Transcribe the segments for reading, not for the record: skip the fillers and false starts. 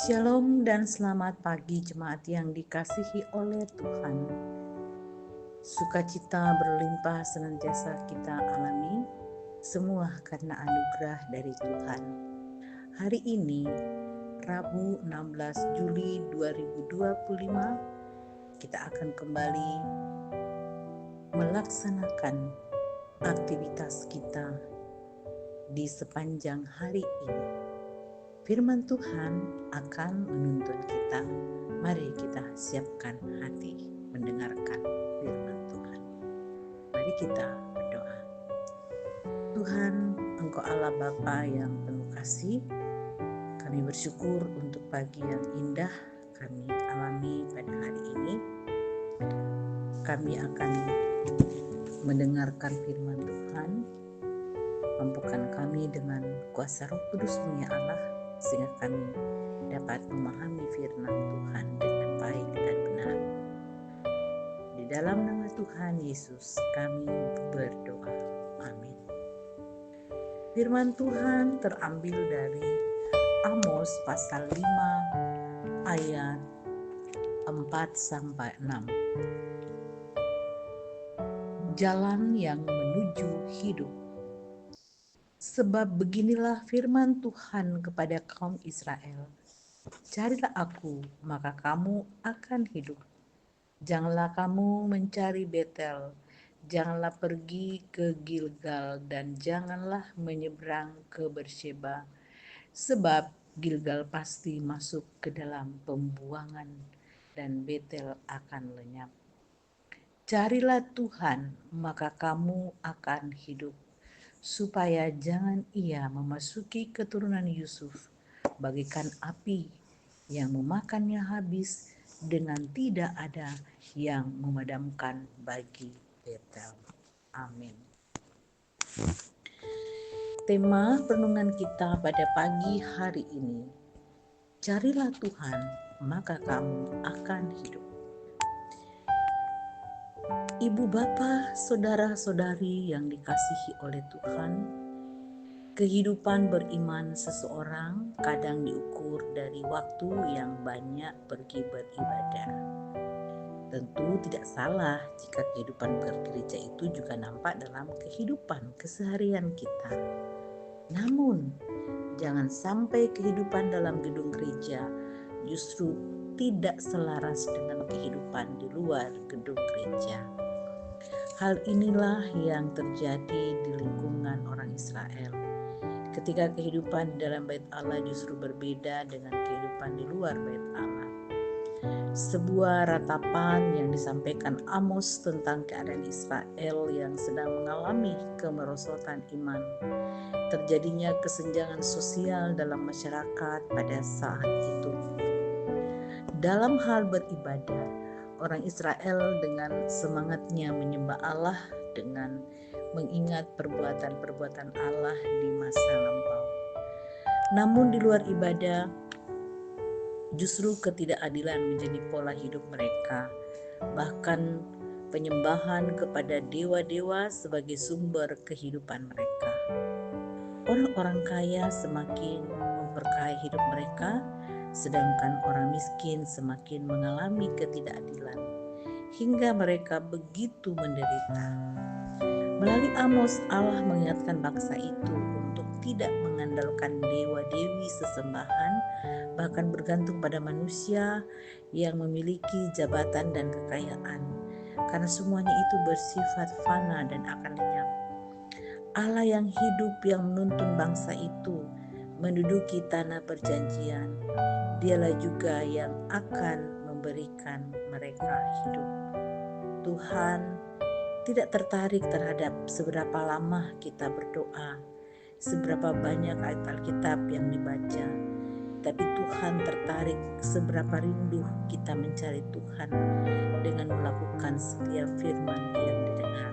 Shalom dan selamat pagi jemaat yang dikasihi oleh Tuhan. Sukacita berlimpah senantiasa kita alami, semua karena anugerah dari Tuhan. Hari ini, Rabu 16 Juli 2025, kita akan kembali melaksanakan aktivitas kita di sepanjang hari ini. Firman Tuhan akan menuntun kita. Mari kita siapkan hati mendengarkan firman Tuhan. Mari kita berdoa. Tuhan, Engkau Allah Bapa yang penuh kasih. Kami bersyukur untuk pagi yang indah kami alami pada hari ini. Kami akan mendengarkan firman Tuhan. Mampukan kami dengan kuasa Roh Kudus-Mu ya Allah, sehingga kami dapat memahami firman Tuhan dengan baik dan benar. Di dalam nama Tuhan Yesus kami berdoa. Amin. Firman Tuhan terambil dari Amos pasal 5 ayat 4-6. Jalan yang menuju hidup. Sebab beginilah firman Tuhan kepada kaum Israel. Carilah aku, maka kamu akan hidup. Janganlah kamu mencari Betel, janganlah pergi ke Gilgal, dan janganlah menyeberang ke Beersheba. Sebab Gilgal pasti masuk ke dalam pembuangan, dan Betel akan lenyap. Carilah Tuhan, maka kamu akan hidup, supaya jangan ia memasuki keturunan Yusuf bagaikan api yang memakannya habis, dengan tidak ada yang memadamkan bagi Betel. Amin. Tema renungan kita pada pagi hari ini, carilah Tuhan, maka kamu akan hidup. Ibu bapa, saudara-saudari yang dikasihi oleh Tuhan, kehidupan beriman seseorang kadang diukur dari waktu yang banyak pergi beribadah. Tentu tidak salah jika kehidupan bergereja itu juga nampak dalam kehidupan keseharian kita. Namun, jangan sampai kehidupan dalam gedung gereja justru tidak selaras dengan kehidupan di luar gedung gereja. Hal inilah yang terjadi di lingkungan orang Israel. Ketika kehidupan di dalam bait Allah justru berbeda dengan kehidupan di luar bait Allah. Sebuah ratapan yang disampaikan Amos tentang keadaan Israel yang sedang mengalami kemerosotan iman. Terjadinya kesenjangan sosial dalam masyarakat pada saat itu. Dalam hal beribadah, orang Israel dengan semangatnya menyembah Allah dengan mengingat perbuatan-perbuatan Allah di masa lampau. Namun di luar ibadah, justru ketidakadilan menjadi pola hidup mereka. Bahkan penyembahan kepada dewa-dewa sebagai sumber kehidupan mereka. Orang-orang kaya semakin memperkaya hidup mereka, sedangkan orang miskin semakin mengalami ketidakadilan, hingga mereka begitu menderita. Melalui Amos, Allah mengingatkan bangsa itu untuk tidak mengandalkan dewa-dewi sesembahan, bahkan bergantung pada manusia yang memiliki jabatan dan kekayaan, karena semuanya itu bersifat fana dan akan lenyap. Allah yang hidup yang menuntun bangsa itu menduduki tanah perjanjian. Dialah juga yang akan memberikan mereka hidup. Tuhan tidak tertarik terhadap seberapa lama kita berdoa, seberapa banyak ayat Alkitab yang dibaca, tapi Tuhan tertarik seberapa rindu kita mencari Tuhan dengan melakukan setiap firman yang didengar.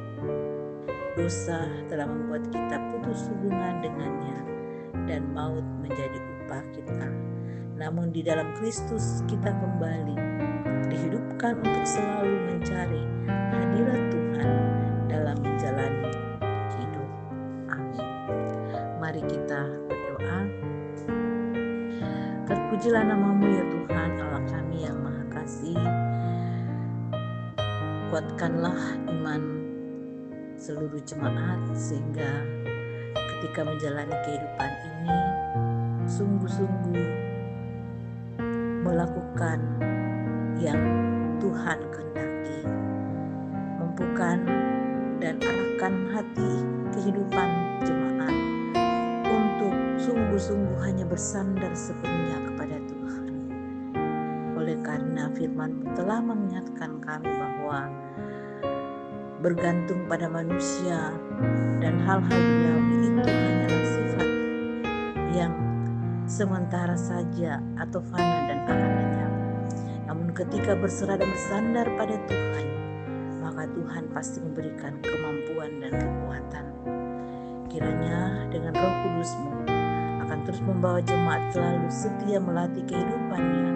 Dosa telah membuat kita putus hubungan dengannya dan maut menjadi upah kita. Namun di dalam Kristus kita kembali dihidupkan untuk selalu mencari hadirat Tuhan dalam menjalani hidup. Amin. Mari kita berdoa. Terpujilah namamu ya Tuhan, Allah kami yang maha kasih. Kuatkanlah iman seluruh jemaat sehingga ketika menjalani kehidupan ini sungguh-sungguh melakukan yang Tuhan kehendaki. Mampukan dan arahkan hati kehidupan jemaat untuk sungguh-sungguh hanya bersandar sepenuhnya kepada Tuhan. Oleh karena firman-Mu telah mengingatkan kami bahwa bergantung pada manusia dan hal-hal duniawi itu hanyalah sifat yang sementara saja atau fana dan akan lenyap. Namun ketika berserah dan bersandar pada Tuhan, maka Tuhan pasti memberikan kemampuan dan kekuatan. Kiranya dengan Roh Kudus-Mu akan terus membawa jemaat selalu setia melatih kehidupannya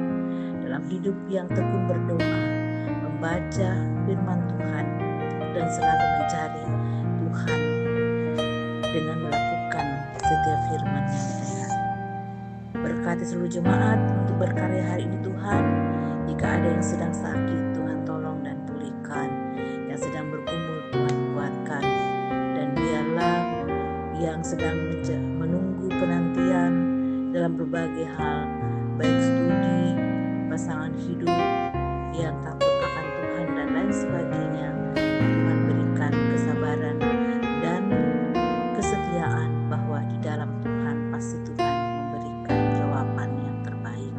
dalam hidup yang tekun berdoa, membaca firman Tuhan, dan selalu mencari Tuhan dengan melakukan setiap firman yang benar. Berkati seluruh jemaat untuk berkarya hari ini Tuhan. Jika ada yang sedang sakit, Tuhan tolong dan pulihkan. Yang sedang bergumul, Tuhan kuatkan. Dan biarlah yang sedang menunggu penantian dalam berbagai hal, baik studi, pasangan hidup, yang takut akan Tuhan dan lain sebagainya, Tuhan berikan kesabaran dan kesetiaan bahwa di dalam Tuhan pasti Tuhan memberikan jawaban yang terbaik.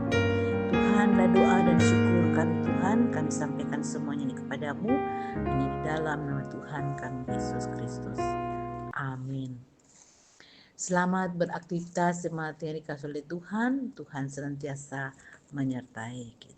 Tuhanlah doa dan syukur kami Tuhan, kami sampaikan semuanya ini kepadamu, ini di dalam nama Tuhan kami Yesus Kristus. Amin. Selamat beraktivitas jemaat yang dikasihi oleh Tuhan. Tuhan senantiasa menyertai kita.